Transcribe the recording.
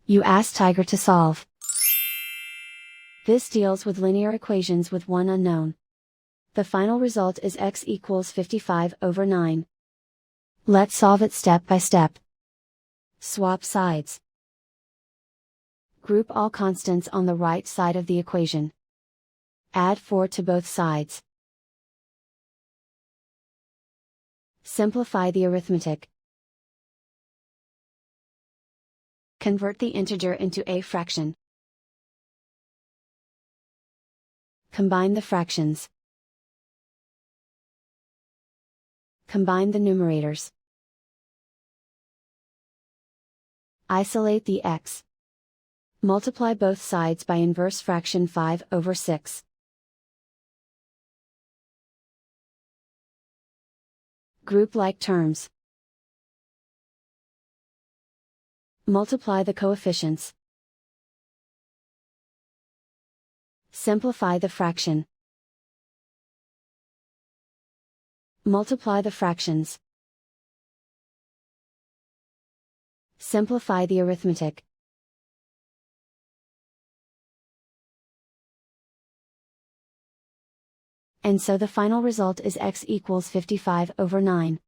You ask Tiger to solve. This deals with linear equations with one unknown. The final result is x equals 55/9. Let's solve it step by step. Swap sides. Group all constants on the right side of the equation. Add 4 to both sides. Simplify the arithmetic. Convert the integer into a fraction. Combine the fractions. Combine the numerators. Isolate the x. Multiply both sides by inverse fraction 5/6. Group like terms. Multiply the coefficients. Simplify the fraction. Multiply the fractions. Simplify the arithmetic. And so the final result is x equals 55/9.